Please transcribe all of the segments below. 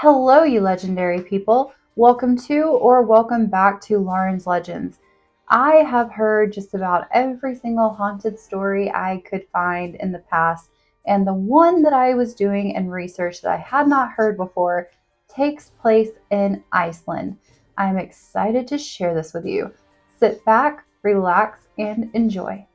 Hello, you legendary people. Welcome to or welcome back to Lauren's Legends. I have heard just about every single haunted story I could find in the past, and the one that I was doing in research that I had not heard before takes place in Iceland. I'm excited to share this with you. Sit back, relax, and enjoy.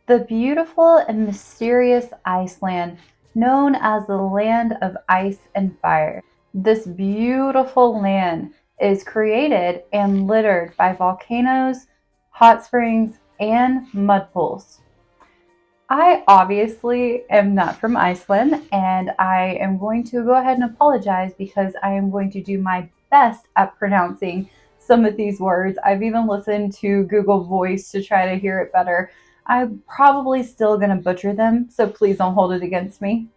The beautiful and mysterious Iceland, known as the land of ice and fire. This beautiful land is created and littered by volcanoes, hot springs, and mud pools. I obviously am not from Iceland, and I am going to go ahead and apologize because I am going to do my best at pronouncing some of these words. I've even listened to Google Voice to try to hear it better. I'm probably still going to butcher them, so please don't hold it against me.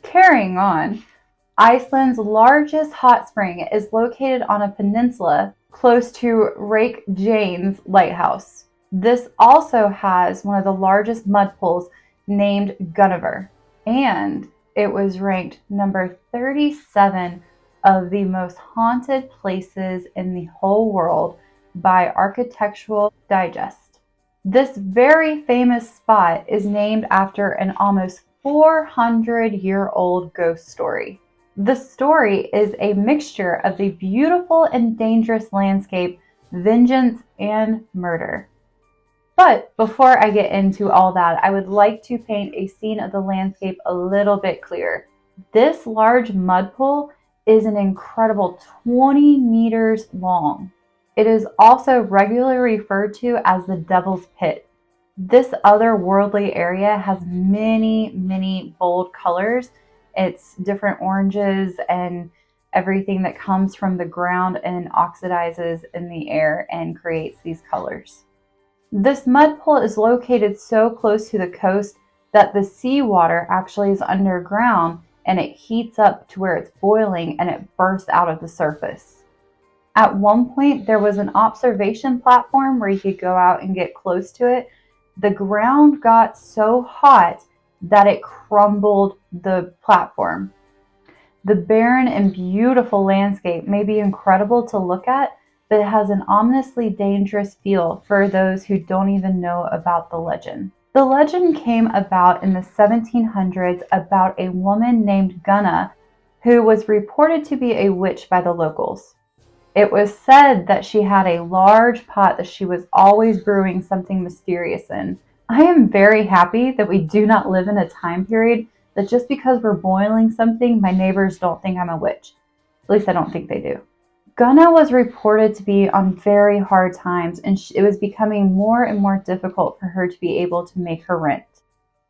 Carrying on, Iceland's largest hot spring is located on a peninsula close to Reykjanes Lighthouse. This also has one of the largest mud pools named Gunnuhver, and it was ranked number 37 of the most haunted places in the whole world by Architectural Digest. This very famous spot is named after an almost 400-year-old ghost story. The story is a mixture of the beautiful and dangerous landscape, vengeance, and murder. But before I get into all that, I would like to paint a scene of the landscape a little bit clearer. This large mud pool is an incredible 20 meters long. It is also regularly referred to as the Devil's Pit. This otherworldly area has many bold colors. It's different oranges and everything that comes from the ground and oxidizes in the air and creates these colors. This mud pool is located so close to the coast that the seawater actually is underground and it heats up to where it's boiling and it bursts out of the surface. At one point, there was an observation platform where you could go out and get close to it. The ground got so hot that it crumbled the platform. The barren and beautiful landscape may be incredible to look at, but it has an ominously dangerous feel for those who don't even know about the legend. The legend came about in the 1700s about a woman named Gunna who was reported to be a witch by the locals. It was said that she had a large pot that she was always brewing something mysterious in. I am very happy that we do not live in a time period that just because we're boiling something, my neighbors don't think I'm a witch. At least I don't think they do. Gunna was reported to be on very hard times, and it was becoming more and more difficult for her to be able to make her rent.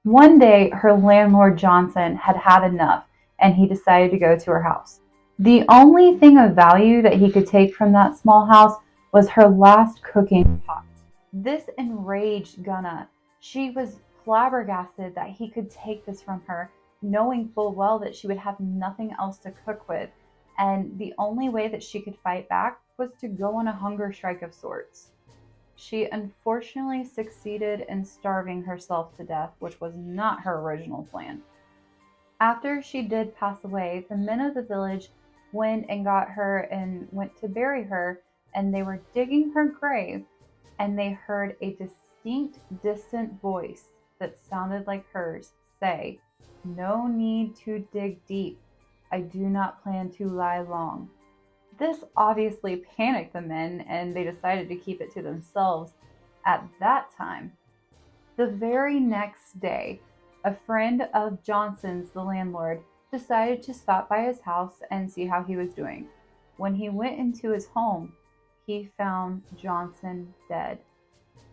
One day, her landlord Johnson had had enough, and he decided to go to her house. The only thing of value that he could take from that small house was her last cooking pot. This enraged Gunna. She was flabbergasted that he could take this from her, knowing full well that she would have nothing else to cook with, and the only way that she could fight back was to go on a hunger strike of sorts. She unfortunately succeeded in starving herself to death, which was not her original plan. After she did pass away, the men of the village went and got her and went to bury her, and they were digging her grave, and they heard a distinct, distant voice that sounded like hers say, "No need to dig deep. I do not plan to lie long." This obviously panicked the men, and they decided to keep it to themselves at that time. The very next day, a friend of Johnson's, the landlord, decided to stop by his house and see how he was doing. When he went into his home, he found Johnson dead.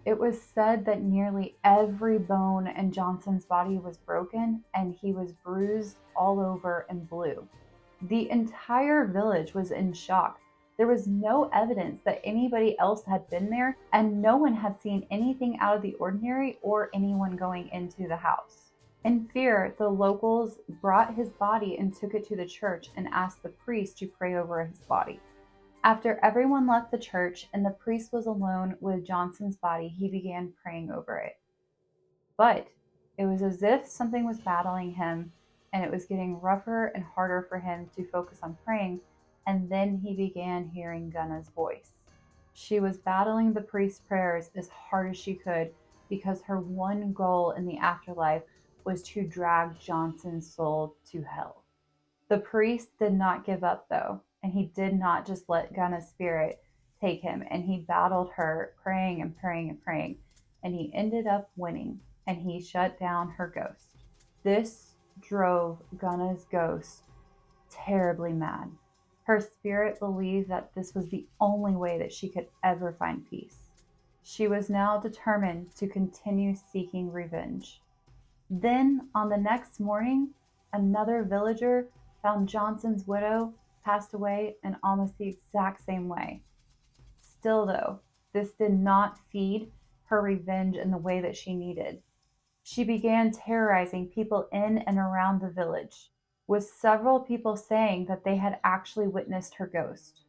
It was said that nearly every bone in Johnson's body was broken and he was bruised all over and blue. The entire village was in shock. There was no evidence that anybody else had been there, and no one had seen anything out of the ordinary or anyone going into the house. In fear, the locals brought his body and took it to the church and asked the priest to pray over his body. After everyone left the church and the priest was alone with Johnson's body, he began praying over it. But it was as if something was battling him, and it was getting rougher and harder for him to focus on praying. And then he began hearing Gunna's voice. She was battling the priest's prayers as hard as she could because her one goal in the afterlife was to drag Johnson's soul to hell. The priest did not give up, though, and he did not just let Gunna's spirit take him, and he battled her, praying and praying and praying, and he ended up winning, and he shut down her ghost. This drove Gunna's ghost terribly mad. Her spirit believed that this was the only way that she could ever find peace. She was now determined to continue seeking revenge. Then, on the next morning, another villager found Johnson's widow passed away in almost the exact same way. Still, though, this did not feed her revenge in the way that she needed. She began terrorizing people in and around the village, with several people saying that they had actually witnessed her ghost.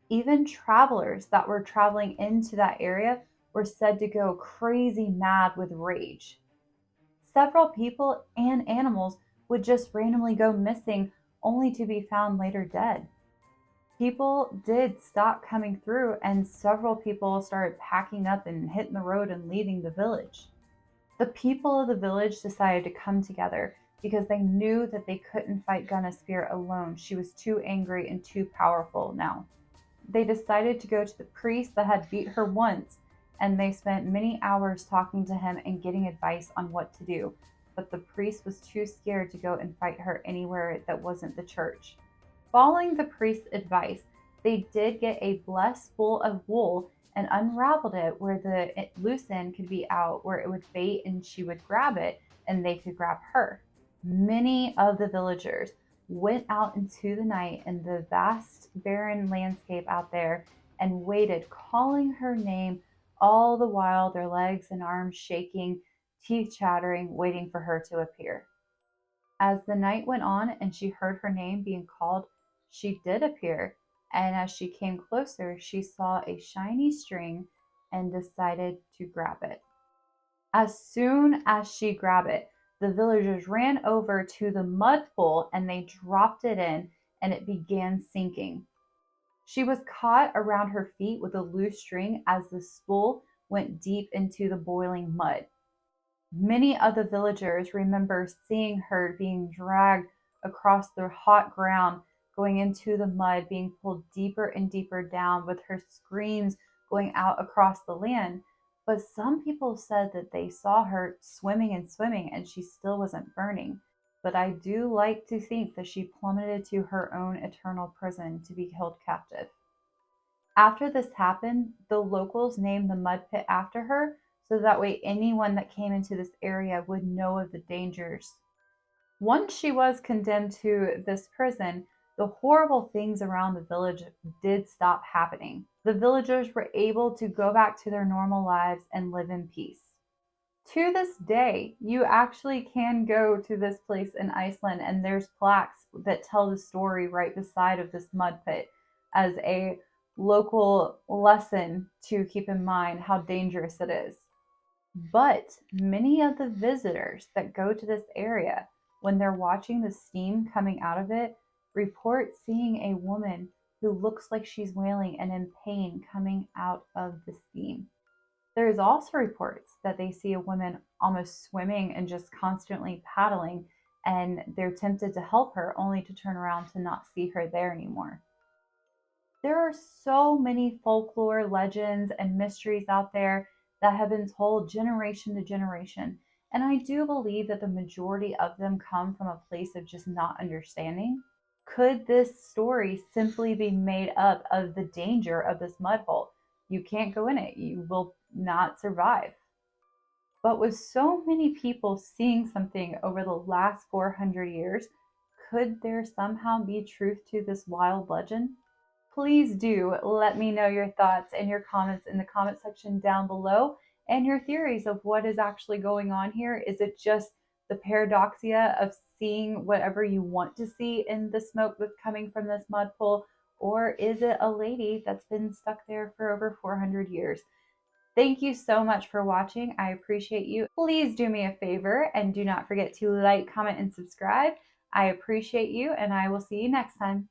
Even travelers that were traveling into that area were said to go crazy mad with rage. Several people and animals would just randomly go missing only to be found later dead. People did stop coming through, and several people started packing up and hitting the road and leaving the village. The people of the village decided to come together because they knew that they couldn't fight Gunna's spirit alone. She was too angry and too powerful now. They decided to go to the priest that had beat her once, and they spent many hours talking to him and getting advice on what to do. But the priest was too scared to go and fight her anywhere that wasn't the church. Following the priest's advice, they did get a blessed spool of wool and unraveled it where the loose end could be out, where it would bait and she would grab it and they could grab her. Many of the villagers went out into the night in the vast barren landscape out there and waited, calling her name, all the while their legs and arms shaking, teeth chattering, waiting for her to appear. As the night went on and she heard her name being called, she did appear, and as she came closer, she saw a shiny string and decided to grab it. As soon as she grabbed it, the villagers ran over to the mud pool and they dropped it in, and it began sinking. She was caught around her feet with a loose string as the spool went deep into the boiling mud. Many of the villagers remember seeing her being dragged across the hot ground, going into the mud, being pulled deeper and deeper down, with her screams going out across the land. But some people said that they saw her swimming and swimming and she still wasn't burning. But I do like to think that she plummeted to her own eternal prison to be held captive. After this happened, the locals named the mud pit after her so that way anyone that came into this area would know of the dangers. Once she was condemned to this prison, the horrible things around the village did stop happening. The villagers were able to go back to their normal lives and live in peace. To this day, you actually can go to this place in Iceland, and there's plaques that tell the story right beside of this mud pit as a local lesson to keep in mind how dangerous it is. But many of the visitors that go to this area, when they're watching the steam coming out of it, report seeing a woman who looks like she's wailing and in pain coming out of the steam. There is also reports that they see a woman almost swimming and just constantly paddling, and they're tempted to help her only to turn around to not see her there anymore. There are so many folklore, legends, and mysteries out there that have been told generation to generation. And I do believe that the majority of them come from a place of just not understanding. Could this story simply be made up of the danger of this mud hole? You can't go in it, you will not survive. But with so many people seeing something over the last 400 years, could there somehow be truth to this wild legend? Please do let me know your thoughts and your comments in the comment section down below, and your theories of what is actually going on here. Is it just the paradoxia of seeing whatever you want to see in the smoke that's coming from this mud pool, or is it a lady that's been stuck there for over 400 years? Thank you so much for watching. I appreciate you. Please do me a favor and do not forget to like, comment, and subscribe. I appreciate you, and I will see you next time.